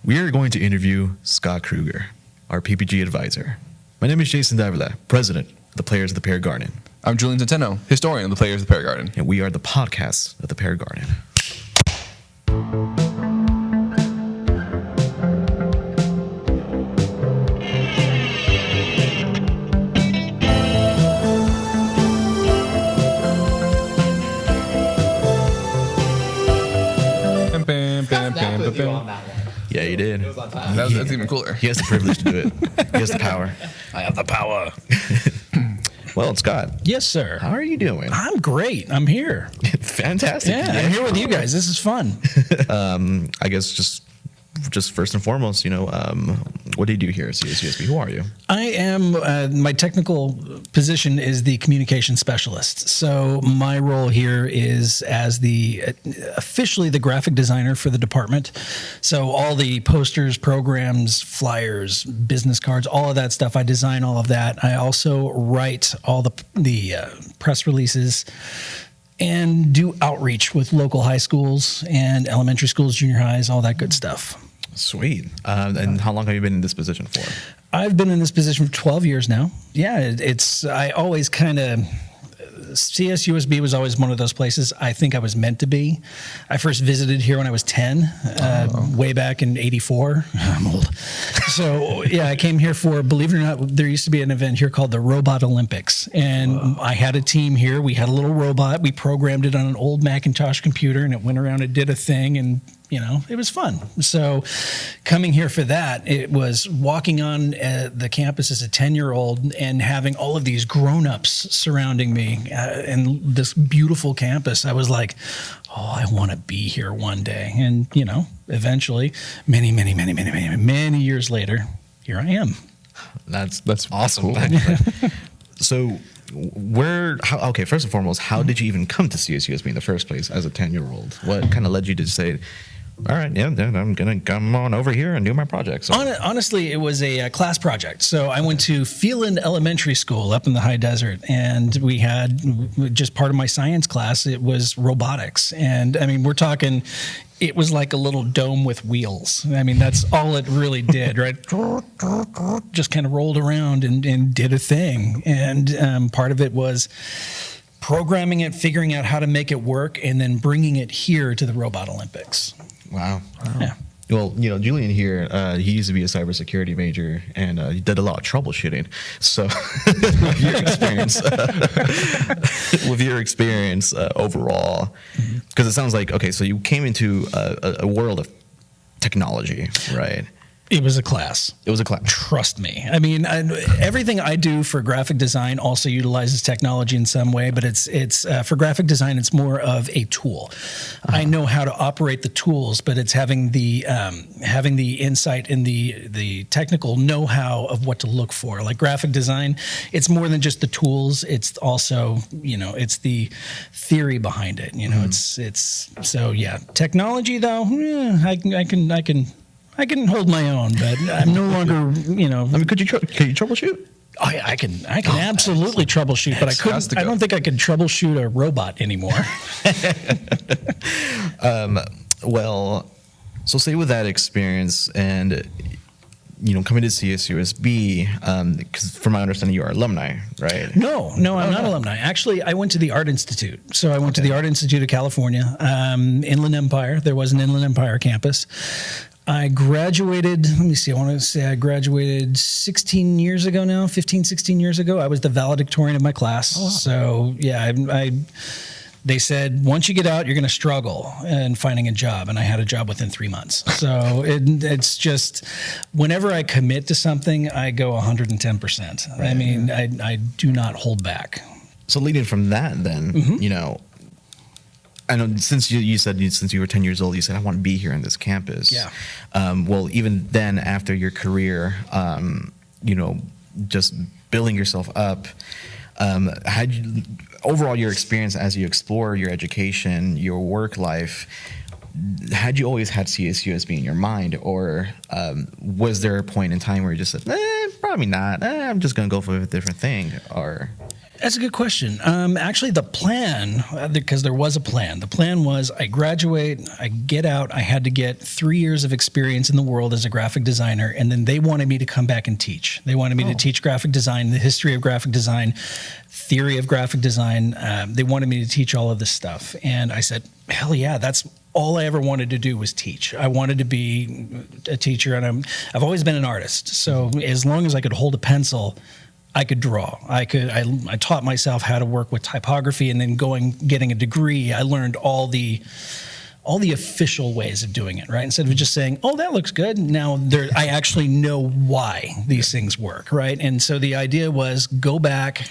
we are going to interview Scott Kruger, our PPG Advisor. My name is Jason President of the Players of the Pear Garden. I'm Julian Centeno, Historian of the Players of the Pear Garden. And we are the podcast of the Pear Garden. Yeah, you did. It was on time. That's even cooler. He has the privilege to do it. He has the power. I have the power. Well, Scott, Yes, sir. how are you doing? I'm great. I'm here. Fantastic. Yeah, I'm here with you guys. This is fun. I guess just first and foremost, what do you do here at CSUSB? Who are you? I am, my technical position is the communication specialist. So my role here is as officially the graphic designer for the department. So all the posters, programs, flyers, business cards, all of that stuff, I design all of that. I also write all the press releases and do outreach with local high schools and elementary schools, junior highs, all that good stuff. Sweet. And how long have you been in this position for? I've been in this position for 12 years now. Yeah, I always CSUSB was always one of those places I think I was meant to be. I first visited here when I was 10, way back in '84. I'm old. So, yeah, I came here for, believe it or not, there used to be an event here called the Robot Olympics. And I had a team here. We had a little robot. We programmed it on an old Macintosh computer, and it went around and did a thing, and it was fun. So coming here for that, it was walking on the campus as a 10-year-old and having all of these grown-ups surrounding me and this beautiful campus. I was like, I want to be here one day. And, eventually, many years later, here I am. That's awesome. Cool. So first and foremost, how did you even come to CSUSB in the first place as a 10-year-old? What kind of led you to say, all right, yeah, then I'm going to come on over here and do my project? So. Honestly, it was a class project. So I went to Phelan Elementary School up in the high desert, and we had just part of my science class. It was robotics. And I mean, we're talking, it was like a little dome with wheels. I mean, that's all it really did, right? Just kind of rolled around and did a thing. And part of it was programming it, figuring out how to make it work, and then bringing it here to the Robot Olympics. Wow. Yeah. Well, Julian here, he used to be a cybersecurity major, and he did a lot of troubleshooting. So, with your experience overall, because it sounds like, okay, so you came into a world of technology, right? It was a class. It was a class. Trust me. I mean, everything I do for graphic design also utilizes technology in some way, but it's for graphic design, it's more of a tool. I know how to operate the tools, but it's having the insight and the technical know-how of what to look for. Like graphic design, it's more than just the tools. It's also, it's the theory behind it. It's so yeah. Technology though, I can hold my own, but I'm no longer, I mean, can you troubleshoot? I can absolutely troubleshoot, but I don't think I could troubleshoot a robot anymore. Well, so say with that experience and, coming to CSUSB, because from my understanding, you are alumni, right? No, I'm not alumni. Actually, I went to the Art Institute. So I went to the Art Institute of California, Inland Empire. There was an Inland Empire campus. I graduated, I graduated 16 years ago now, 15, 16 years ago. I was the valedictorian of my class. Oh, wow. So, yeah, they said, once you get out, you're going to struggle in finding a job. And I had a job within 3 months. So it's just, whenever I commit to something, I go 110%. Right. I mean, I do not hold back. So leading from that then, I know since you said since you were 10 years old, you said, I want to be here on this campus. Yeah. Well, even then, after your career, just building yourself up, overall your experience as you explore your education, your work life, had you always had CSUSB in your mind, or was there a point in time where you just said, probably not, I'm just going to go for a different thing, or... That's a good question. Actually, the plan, because there was a plan, the plan was I graduate, I get out, I had to get 3 years of experience in the world as a graphic designer, and then they wanted me to come back and teach. They wanted me to teach graphic design, the history of graphic design, theory of graphic design. They wanted me to teach all of this stuff. And I said, hell yeah, that's all I ever wanted to do was teach. I wanted to be a teacher, and I've always been an artist. So as long as I could hold a pencil, I could draw. I taught myself how to work with typography, and then getting a degree, I learned all the official ways of doing it, right? Instead of just saying, "Oh, that looks good." Now I actually know why these things work, right? And so the idea was go back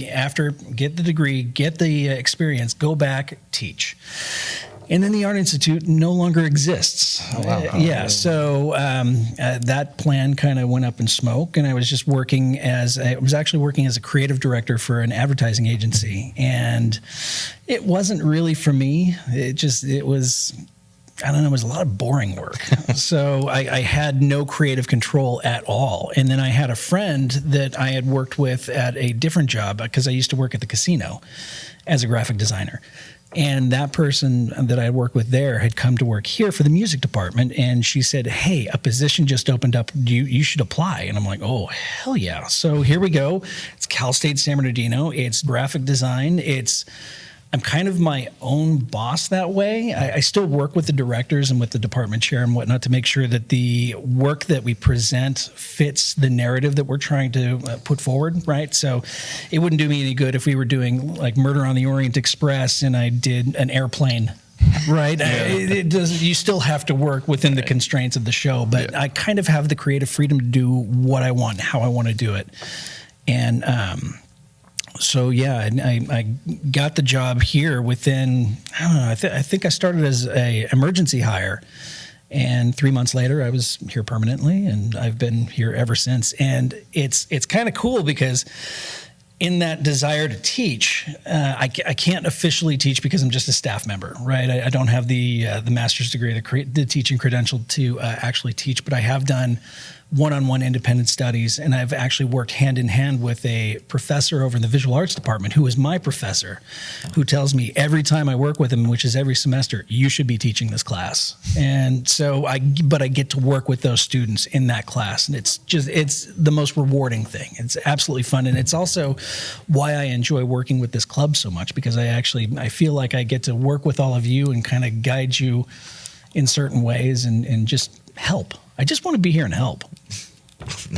after, get the degree, get the experience, go back, teach. And then the Art Institute no longer exists. Oh, wow. Yeah, so that plan kind of went up in smoke, and I was just working as a creative director for an advertising agency, and it wasn't really for me. It was, I don't know, it was a lot of boring work. So I had no creative control at all. And then I had a friend that I had worked with at a different job, because I used to work at the casino as a graphic designer. And that person that I worked with there had come to work here for the music department. And she said, hey, a position just opened up. You should apply. And I'm like, oh, hell yeah. So here we go. It's Cal State San Bernardino. It's graphic design. I'm kind of my own boss that way. I still work with the directors and with the department chair and whatnot to make sure that the work that we present fits the narrative that we're trying to put forward, right? So it wouldn't do me any good if we were doing like Murder on the Orient Express and I did an airplane, right? You still have to work within the constraints of the show, but I kind of have the creative freedom to do what I want, how I want to do it. And so yeah, I got the job here within, I don't know, I think I started as a emergency hire, and 3 months later I was here permanently, and I've been here ever since. And it's kind of cool because in that desire to teach, I can't officially teach because I'm just a staff member, right? I don't have the master's degree, the teaching credential to actually teach, but I have done one-on-one independent studies, and I've actually worked hand in hand with a professor over in the visual arts department who is my professor, who tells me every time I work with him, which is every semester, you should be teaching this class. And so I get to work with those students in that class, and it's the most rewarding thing. It's absolutely fun, and it's also why I enjoy working with this club so much, because I feel like I get to work with all of you and kind of guide you in certain ways and just help. I just want to be here and help.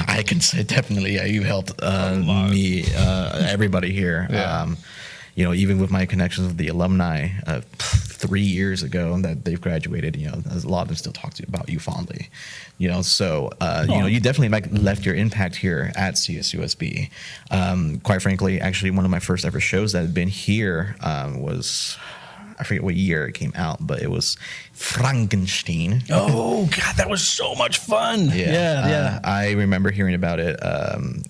I can say definitely, yeah, you've helped me, everybody here. Yeah. Even with my connections with the alumni 3 years ago that they've graduated, a lot of them still talk about you fondly. So you definitely left your impact here at CSUSB. Quite frankly, actually, one of my first ever shows that had been here was, I forget what year it came out, but it was Frankenstein. Oh, God, that was so much fun. Yeah. I remember hearing about it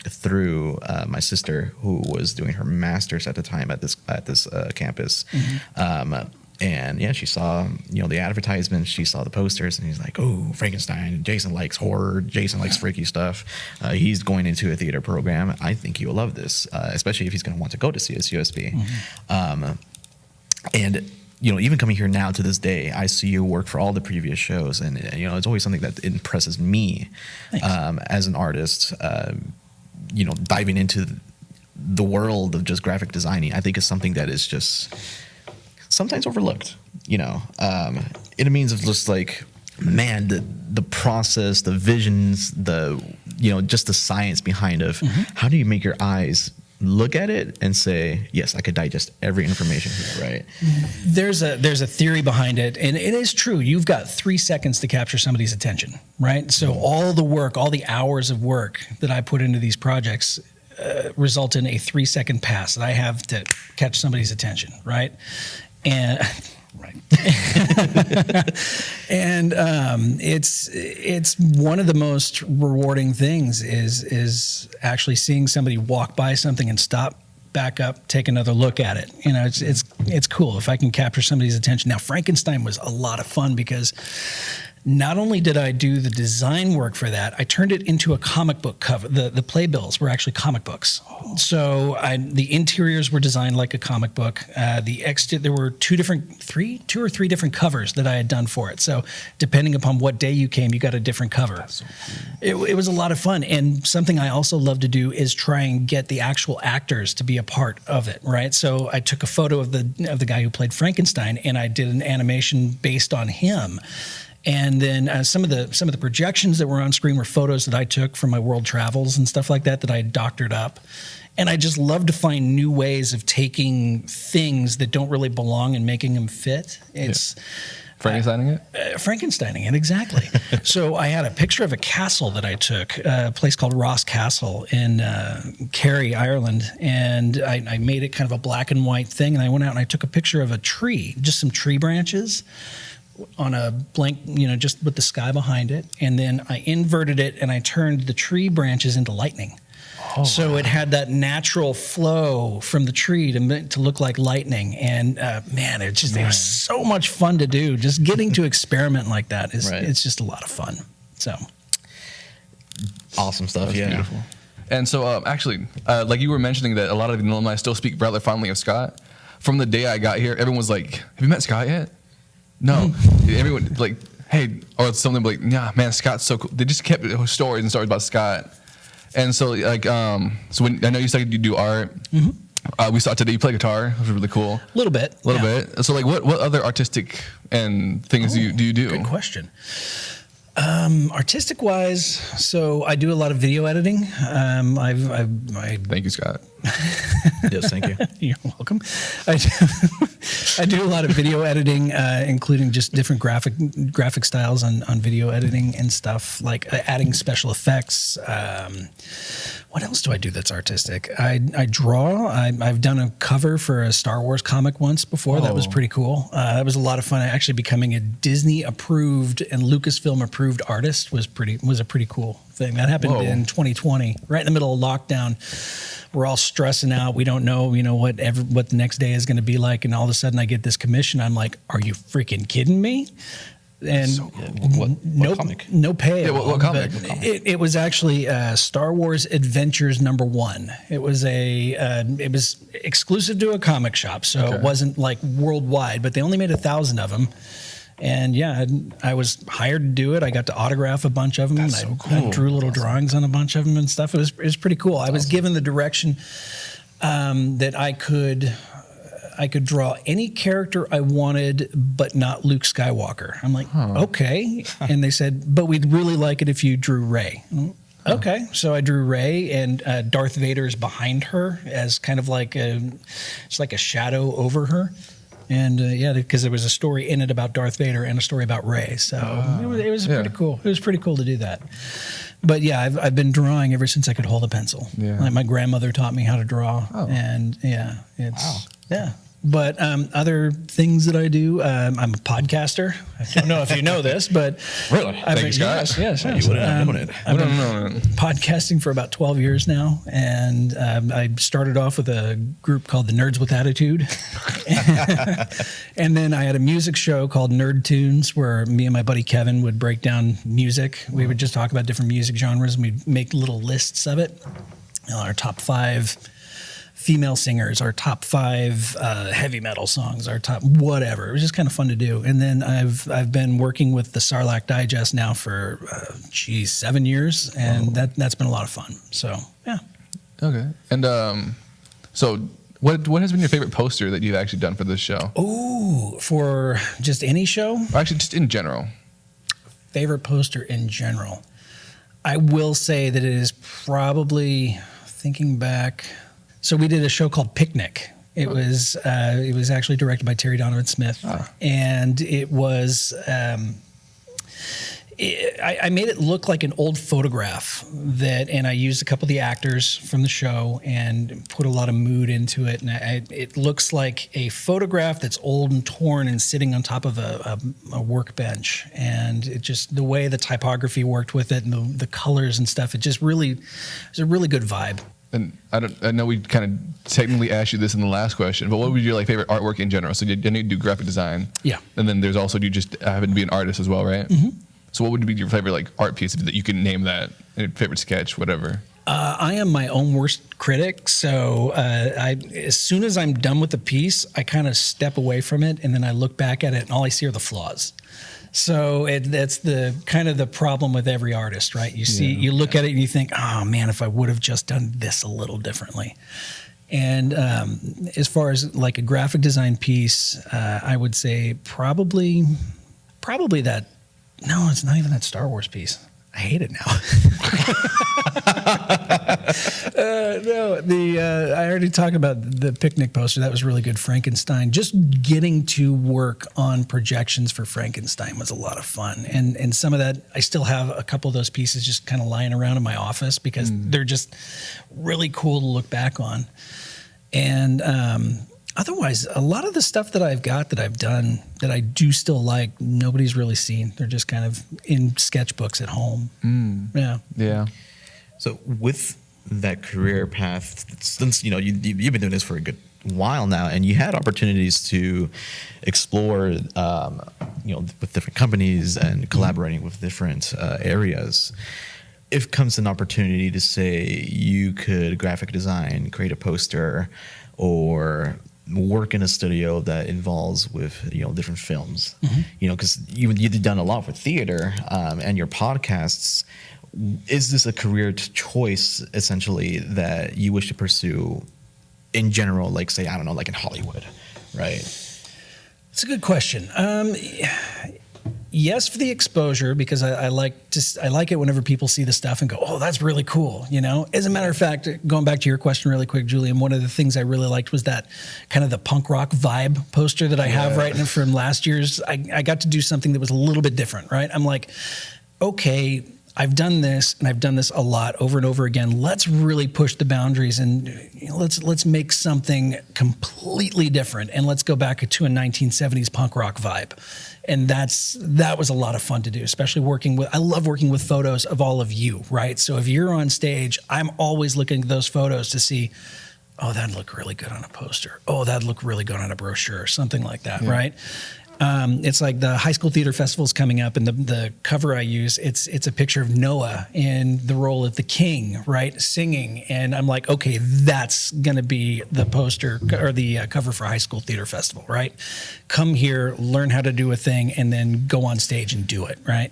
through my sister, who was doing her master's at the time at this campus. Mm-hmm. And yeah, she saw, the advertisements, she saw the posters, and he's like, oh, Frankenstein, Jason likes horror, Jason likes freaky stuff. He's going into a theater program. I think you'll love this, especially if he's going to want to go to CSUSB. Mm-hmm. And even coming here now to this day, I see you work for all the previous shows, and it's always something that impresses me as an artist. Diving into the world of just graphic designing, I think is something that is just sometimes overlooked. In a means of just like, man, the process, the visions, just the science behind of how do you make your eyes look at it and say, yes, I could digest every information here, right? There's a theory behind it, and it is true. You've got 3 seconds to capture somebody's attention, right? So all the work, all the hours of work that I put into these projects result in a 3-second pass that I have to catch somebody's attention, right? And and it's one of the most rewarding things is actually seeing somebody walk by something and stop, back up, take another look at it. It's cool if I can capture somebody's attention. Now, Frankenstein was a lot of fun because Not only did I do the design work for that, I turned it into a comic book cover. The playbills were actually comic books. So the interiors were designed like a comic book. There were two or three different covers that I had done for it. So depending upon what day you came, you got a different cover. That's so cool. It was a lot of fun. And something I also love to do is try and get the actual actors to be a part of it, right? So I took a photo of the guy who played Frankenstein, and I did an animation based on him. And then some of the projections that were on screen were photos that I took from my world travels and stuff like that I doctored up. And I just love to find new ways of taking things that don't really belong and making them fit. It's Frankensteining it? Frankensteining it, exactly. So I had a picture of a castle that I took, a place called Ross Castle in Kerry, Ireland, and I made it kind of a black and white thing, and I went out and I took a picture of a tree, just some tree branches, on a blank, just with the sky behind it. And then I inverted it and I turned the tree branches into lightning. Oh, so wow. It had that natural flow from the tree to look like lightning. And man, it was so much fun to do. Just getting to experiment like that it's just a lot of fun. So awesome stuff. That's yeah. Beautiful. And so actually, like you were mentioning that a lot of the alumni still speak rather fondly of Scott. From the day I got here, everyone was like, have you met Scott yet? No. Everyone like, hey, or something like, nah, man, Scott's so cool. They just kept stories and stories about Scott. And so like, so when I know you started to do art, we saw today you play guitar, which was really cool. A little bit. So like, what other artistic and things do you do? Good question. Artistic wise, so I do a lot of video editing. Thank you, Scott. Yes, thank you. You're welcome. I do a lot of video editing, including just different graphic styles on video editing and stuff, like adding special effects. What else do I do that's artistic? I draw. I've done a cover for a Star Wars comic once before. Oh. That was pretty cool. That was a lot of fun. Actually becoming a Disney approved and Lucasfilm approved artist was a pretty cool thing. That happened in 2020, right in the middle of lockdown. We're all stressing out. We don't know, what the next day is going to be like. And all of a sudden I get this commission. I'm like, are you freaking kidding me? And what comic? No pay. Yeah, what comic? It was actually Star Wars Adventures #1. It was exclusive to a comic shop, so It wasn't like worldwide. But they only made 1,000 of them, and I was hired to do it. I got to autograph a bunch of them. That's and so cool. I drew little drawings on a bunch of them and stuff. It was pretty cool. I was given the direction that I could draw any character I wanted, but not Luke Skywalker. I'm like, okay. And they said, but we'd really like it if you drew Rey. Okay. So I drew Rey, and Darth Vader's behind her as kind of like it's like a shadow over her. And because there was a story in it about Darth Vader and a story about Rey. So it was pretty cool. It was pretty cool to do that. But I've been drawing ever since I could hold a pencil. Yeah. Like my grandmother taught me how to draw. Oh. And But other things that I do, I'm a podcaster. I don't know if you know this, but really, I've been podcasting for about 12 years now, and I started off with a group called the Nerds with Attitude, and then I had a music show called Nerd Tunes, where me and my buddy Kevin would break down music. We would just talk about different music genres, and we'd make little lists of it. Our top 5 female singers, our top 5 heavy metal songs, our top whatever. It was just kind of fun to do. And then I've been working with the Sarlacc Digest now for 7 years, and that's been a lot of fun. So yeah. Okay. And so what has been your favorite poster that you've actually done for this show? Oh, for just any show? Or actually, just in general. Favorite poster in general. I will say that it is probably, thinking back. So we did a show called Picnic. It was actually directed by Terry Donovan Smith, and it was. I made it look like an old photograph and I used a couple of the actors from the show and put a lot of mood into it. And it looks like a photograph that's old and torn and sitting on top of a workbench. And it just, the way the typography worked with it and the colors and stuff, it was a really good vibe. And I know we kind of technically asked you this in the last question, but what would your favorite artwork in general? So you do graphic design. Yeah. And then there's also, you just happen to be an artist as well, right? Mm-hmm. So what would be your favorite like art piece that you can name that, favorite sketch, whatever? I am my own worst critic, so as soon as I'm done with the piece, I kind of step away from it, and then I look back at it, and all I see are the flaws. So that's the kind of the problem with every artist, right? You look at it and you think, oh man, if I would have just done this a little differently. And as far as like a graphic design piece, I would say probably that. No, it's not even that Star Wars piece. I hate it now. I already talked about the picnic poster. That was really good. Frankenstein. Just getting to work on projections for Frankenstein was a lot of fun. And some of that, I still have a couple of those pieces just kind of lying around in my office because they're just really cool to look back on. And otherwise, a lot of the stuff that I've got that I've done that I do still like, nobody's really seen. They're just kind of in sketchbooks at home. Yeah. So with that career path, since you've been doing this for a good while now, and you had opportunities to explore, with different companies and collaborating with different areas. If comes an opportunity to say you could graphic design, create a poster, or work in a studio that involves with different films, because you've done a lot with theater and your podcasts. Is this a career choice essentially that you wish to pursue in general, like say, I don't know, like in Hollywood, right? It's a good question. Yes, for the exposure, because I like it whenever people see the stuff and go, oh, that's really cool. As a matter of fact, going back to your question really quick, Julian, one of the things I really liked was that kind of the punk rock vibe poster that I have right now from last year's. I got to do something that was a little bit different, right? I'm like, okay, I've done this, and I've done this a lot over and over again. Let's really push the boundaries, and let's make something completely different, and let's go back to a 1970s punk rock vibe. And that was a lot of fun to do, especially I love working with photos of all of you, right? So if you're on stage, I'm always looking at those photos to see, oh, that'd look really good on a poster. Oh, that'd look really good on a brochure, something like that, right? It's like the high school theater festival's coming up, and the cover I use, it's a picture of Noah in the role of the king, right, singing, and I'm like, okay, that's gonna be the poster or the cover for high school theater festival, right? Come here, learn how to do a thing, and then go on stage and do it, right?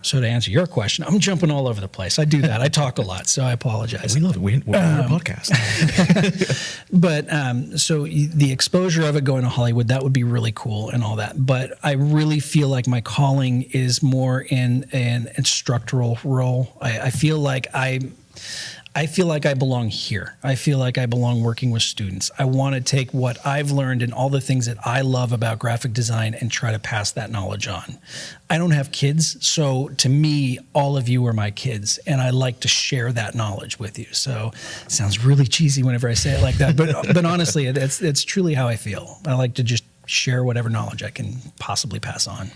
So to answer your question, I'm jumping all over the place. I do that. I talk a lot, so I apologize. We love it. We're on a podcast. But so the exposure of it going to Hollywood, that would be really cool and all that. But I really feel like my calling is more in an instructional role. I feel like I belong here. I feel like I belong working with students. I want to take what I've learned and all the things that I love about graphic design and try to pass that knowledge on. I don't have kids, so to me, all of you are my kids, and I like to share that knowledge with you. So it sounds really cheesy whenever I say it like that, but honestly, it's truly how I feel. I like to just share whatever knowledge I can possibly pass on.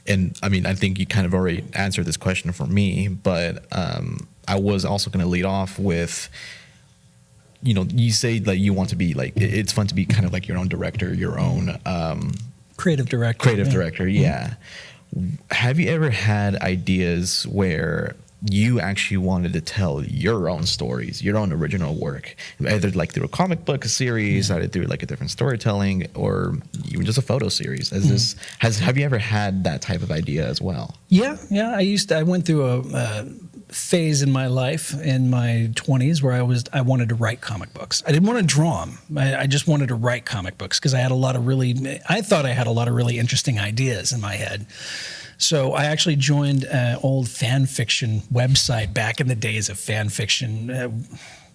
And I mean, I think you kind of already answered this question for me, but I was also going to lead off with, you say that you want to be like, it's fun to be kind of like your own director, your own creative director. Yeah. Have you ever had ideas where you actually wanted to tell your own stories, your own original work, either like through a comic book series, either through like a different storytelling, or even just a photo series? Have you ever had that type of idea as well? Yeah. I went through a phase in my life in my 20s where I wanted to write comic books. I didn't want to draw them. I just wanted to write comic books because I thought I had a lot of really interesting ideas in my head. So I actually joined an old fan fiction website back in the days of fan fiction.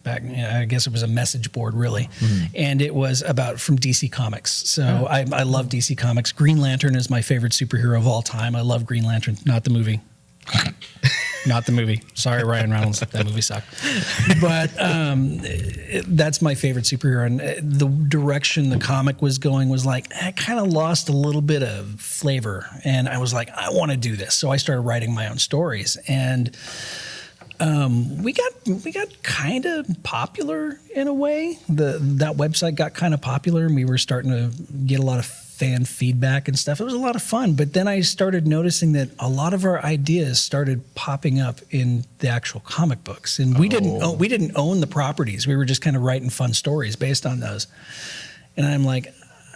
I guess it was a message board, really. And it was from DC Comics. So I love DC Comics. Green Lantern is my favorite superhero of all time. I love Green Lantern, not the movie. Not the movie. Sorry, Ryan Reynolds. That movie sucked. But that's my favorite superhero. And the direction the comic was going was like, I kind of lost a little bit of flavor. And I was like, I want to do this. So I started writing my own stories. And we got kind of popular in a way. That website got kind of popular, and we were starting to get a lot of fan feedback and stuff. It was a lot of fun. But then I started noticing that a lot of our ideas started popping up in the actual comic books, and we didn't own the properties. We were just kind of writing fun stories based on those. And I'm like,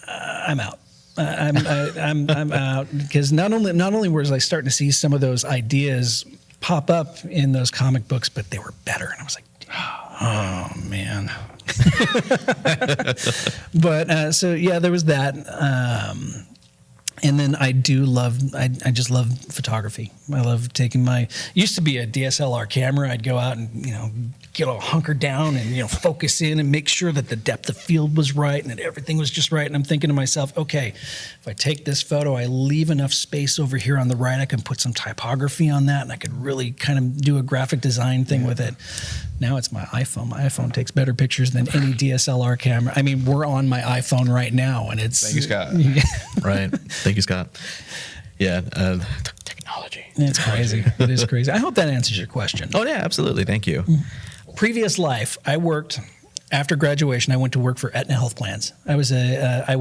I'm out. I'm out, because not only was I starting to see some of those ideas pop up in those comic books, but they were better, and I was like, oh man. But so yeah, there was that, and then I just love photography. I love taking used to be a DSLR camera. I'd go out and get all hunkered down and focus in and make sure that the depth of field was right and that everything was just right. And I'm thinking to myself, okay, if I take this photo, I leave enough space over here on the right, I can put some typography on that, and I could really kind of do a graphic design thing with it. Now it's my iPhone. My iPhone takes better pictures than any DSLR camera. I mean, we're on my iPhone right now, and it's... Thank you, Scott. Right. Thank you, Scott. Yeah. Technology. It's crazy. It is crazy. I hope that answers your question. Oh, yeah, absolutely. Thank you. Previous life, after graduation, I went to work for Aetna Health Plans. I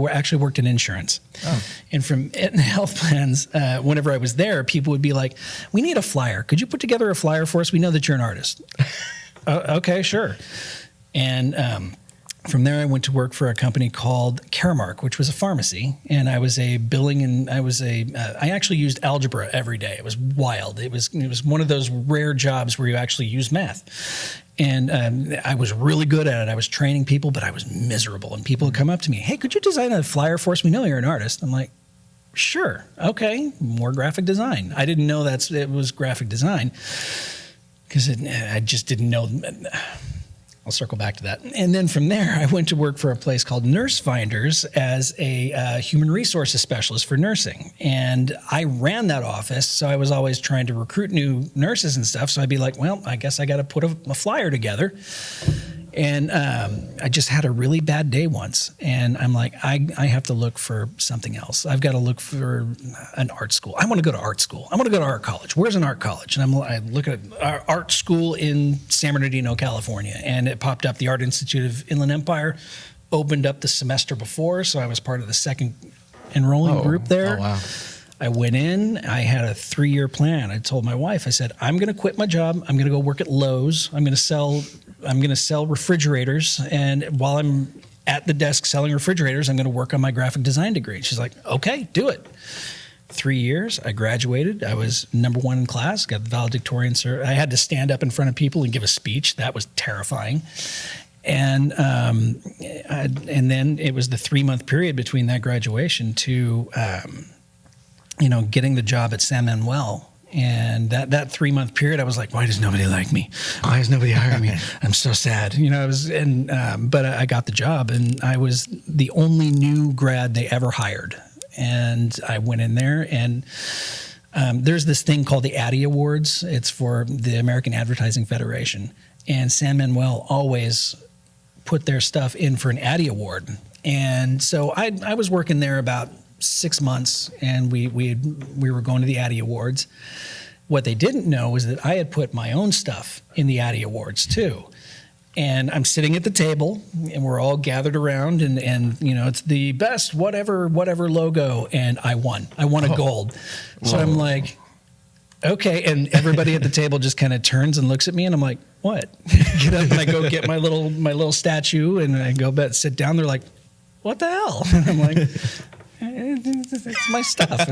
actually worked in insurance. Oh. And from Aetna Health Plans, whenever I was there, people would be like, we need a flyer. Could you put together a flyer for us? We know that you're an artist. Okay, sure. And from there, I went to work for a company called Caremark, which was a pharmacy, and I was a billing, and I actually used algebra every day. It was wild. It was one of those rare jobs where you actually use math. And I was really good at it. I was training people, but I was miserable. And people would come up to me, hey, could you design a flyer for us? We know you're an artist. I'm like, sure. Okay. More graphic design. I didn't know it was graphic design, because I just didn't know. I'll circle back to that. And then from there, I went to work for a place called Nurse Finders as a human resources specialist for nursing. And I ran that office, so I was always trying to recruit new nurses and stuff. So I'd be like, well, I guess I got to put a flyer together. And I just had a really bad day once. And I'm like, I have to look for something else. I've got to look for an art school. I want to go to art school. I want to go to art college. Where's an art college? And I look at art school in San Bernardino, California. And it popped up. The Art Institute of Inland Empire opened up the semester before. So I was part of the second enrolling group there. Oh, wow. I went in, I had a 3-year plan. I told my wife, I said, I'm going to quit my job. I'm going to go work at Lowe's. I'm going to sell refrigerators. And while I'm at the desk selling refrigerators, I'm going to work on my graphic design degree. And she's like, okay, do it. 3 years, I graduated. I was #1 in class, got the valedictorian, sir. I had to stand up in front of people and give a speech. That was terrifying. And then it was the 3-month period between that graduation to, getting the job at San Manuel. And that 3-month period, I was like, why does nobody like me? Why is nobody hiring me? I'm so sad. But I got the job, and I was the only new grad they ever hired. And I went in there, and there's this thing called the Addy Awards. It's for the American Advertising Federation. And San Manuel always put their stuff in for an Addy Award. And so I was working there about 6 months, and we were going to the Addy Awards. What they didn't know was that I had put my own stuff in the Addy Awards too. And I'm sitting at the table, and we're all gathered around, and it's the best whatever logo, and I won. I won a gold. So I'm like, okay, and everybody at the table just kind of turns and looks at me, and I'm like, what? Get up, and I go get my little statue, and I go sit down. They're like, what the hell? And I'm like, it's my stuff.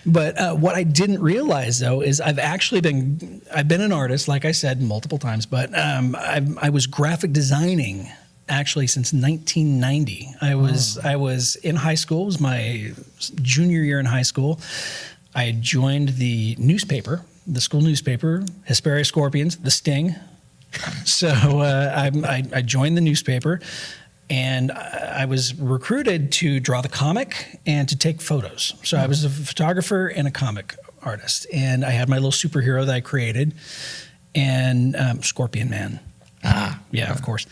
But what I didn't realize, though, is I've been an artist, like I said, multiple times, but I was graphic designing actually since 1990. I was in high school. It was my junior year in high school. I had joined the newspaper, the school newspaper, Hesperia Scorpions, The Sting. So I joined the newspaper. And I was recruited to draw the comic and to take photos. So I was a photographer and a comic artist. And I had my little superhero that I created, and Scorpion Man. Yeah, of course.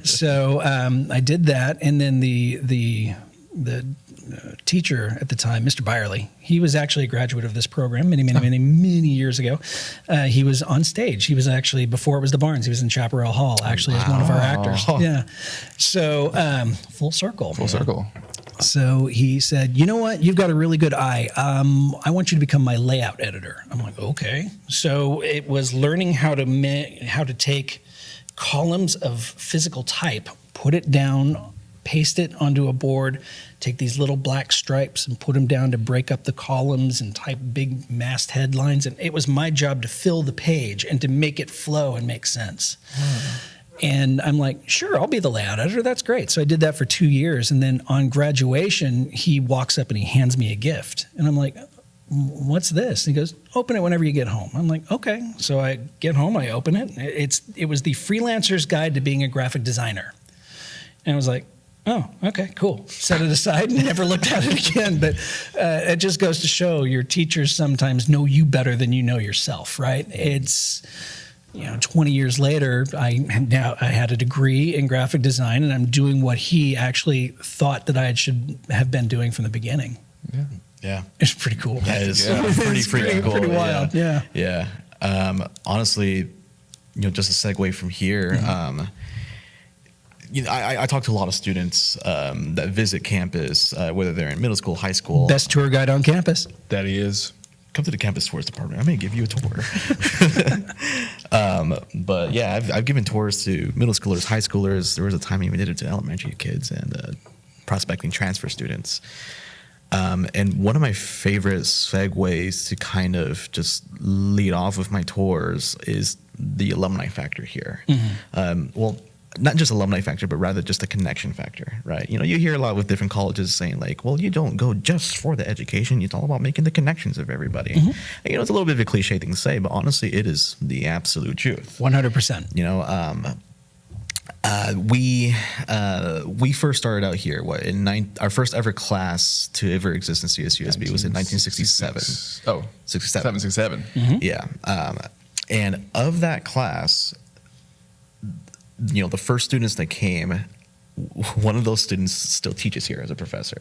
So I did that. And then the teacher at the time, Mr. Byerly, he was actually a graduate of this program many years ago. He was on stage. He was actually, before it was the Barnes, he was in Chaparral Hall, actually, as one of our actors. Yeah. So full circle. Full circle. So he said, you know what? You've got a really good eye. I want you to become my layout editor. I'm like, okay. So it was learning how to take columns of physical type, put it down, paste it onto a board, take these little black stripes and put them down to break up the columns and type big massed headlines. And it was my job to fill the page and to make it flow and make sense. And I'm like, sure, I'll be the layout editor. That's great. So I did that for 2 years. And then on graduation, he walks up and he hands me a gift. And I'm like, what's this? And he goes, open it whenever you get home. I'm like, okay. So I get home, I open it. It was the Freelancer's Guide to Being a Graphic Designer. And I was like, oh, okay, cool. Set it aside and never looked at it again. But it just goes to show your teachers sometimes know you better than you know yourself, right? It's, 20 years later, I had a degree in graphic design, and I'm doing what he actually thought that I should have been doing from the beginning. Yeah. It's pretty cool. That is pretty freaking cool. Pretty wild, yeah. Yeah. Honestly, just a segue from here, I talk to a lot of students that visit campus, whether they're in middle school, high school. Best tour guide on campus. That he is. Come to the campus tours department. I'm going to give you a tour. But yeah, I've given tours to middle schoolers, high schoolers. There was a time I even did it to elementary kids and prospecting transfer students. And one of my favorite segues to kind of just lead off with my tours is the alumni factor here. Well, not just alumni factor, but rather just the connection factor, right? You hear a lot with different colleges saying like, well, you don't go just for the education. It's all about making the connections of everybody. And, it's a little bit of a cliche thing to say, but honestly, it is the absolute truth. 100%. We first started out here, our first ever class to ever exist in CSUSB was in 1967. 67. Yeah. And of that class, the first students that came, one of those students still teaches here as a professor,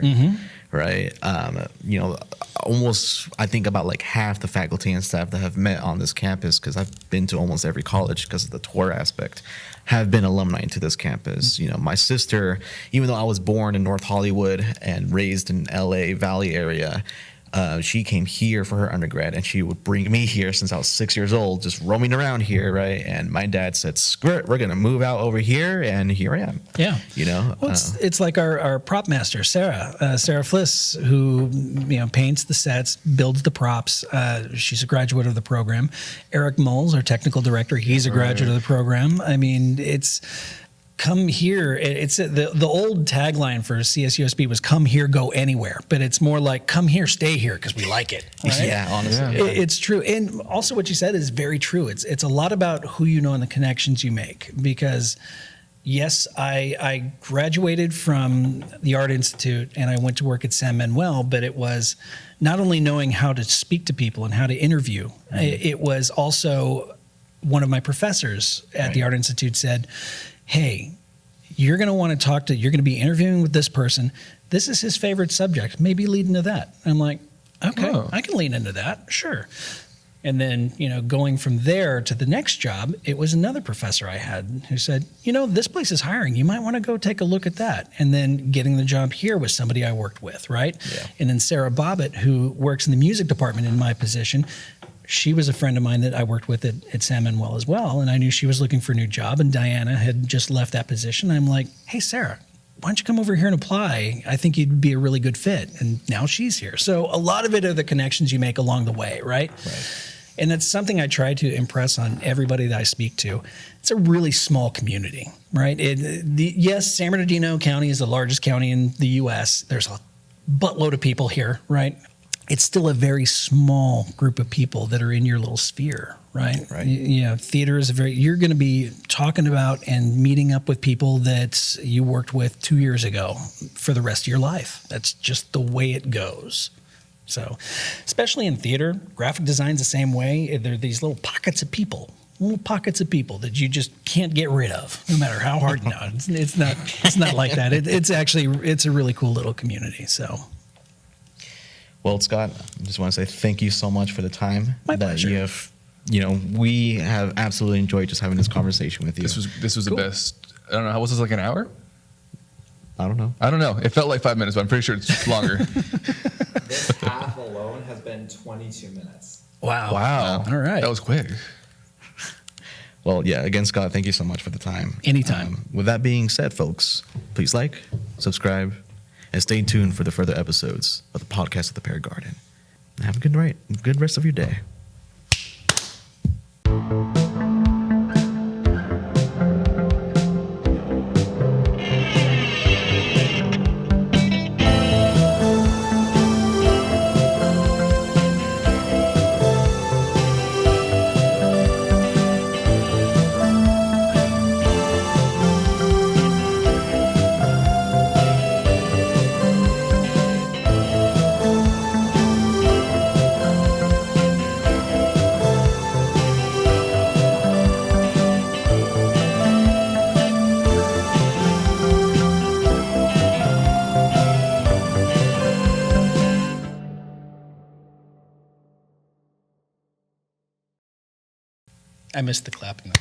right? Almost, I think about like half the faculty and staff that have met on this campus, because I've been to almost every college because of the tour aspect, have been alumni to this campus. My sister, even though I was born in North Hollywood and raised in LA Valley area, she came here for her undergrad, and she would bring me here since I was 6 years old, just roaming around here, right? And my dad said, screw it, we're going to move out over here, and here I am. Yeah. Well, it's like our prop master, Sarah Fliss, who, paints the sets, builds the props. She's a graduate of the program. Eric Moles, our technical director, he's a graduate of the program. I mean, it's... Come here. It's the old tagline for CSUSB was "Come here, go anywhere," but it's more like "Come here, stay here" because we like it. Right? Yeah, honestly, it's true. And also, what you said is very true. It's a lot about who you know and the connections you make. Because yes, I graduated from the Art Institute and I went to work at San Manuel, but it was not only knowing how to speak to people and how to interview. It was also one of my professors at the Art Institute said, hey, you're going to be interviewing with this person. This is his favorite subject. Maybe lead into that. I'm like, okay, I can lean into that. Sure. And then, going from there to the next job, it was another professor I had who said, this place is hiring. You might want to go take a look at that. And then getting the job here was somebody I worked with, right? Yeah. And then Sarah Bobbitt, who works in the music department in my position, she was a friend of mine that I worked with at San Manuel as well. And I knew she was looking for a new job, and Diana had just left that position. I'm like, hey, Sarah, why don't you come over here and apply? I think you'd be a really good fit. And now she's here. So a lot of it are the connections you make along the way, right? And that's something I try to impress on everybody that I speak to. It's a really small community, right? Yes, San Bernardino County is the largest county in the U.S. There's a buttload of people here, right? It's still a very small group of people that are in your little sphere, right? Theater is you're going to be talking about and meeting up with people that you worked with 2 years ago for the rest of your life. That's just the way it goes. So, especially in theater, graphic design's the same way. There are these little pockets of people that you just can't get rid of, no matter how hard. No, it's not like that. It's a really cool little community. So. Well, Scott, I just want to say thank you so much for the time My pleasure. You have. We have absolutely enjoyed just having this conversation with you. This was cool. The best. I don't know. How was this, like an hour? I don't know. I don't know. It felt like 5 minutes, but I'm pretty sure it's longer. This half alone has been 22 minutes. Wow. Wow. All right. That was quick. Well, yeah, again, Scott, thank you so much for the time. Anytime. With that being said, folks, please like, subscribe, and stay tuned for the further episodes of the podcast of the Pear Garden. Have a good rest of your day. I missed the clapping.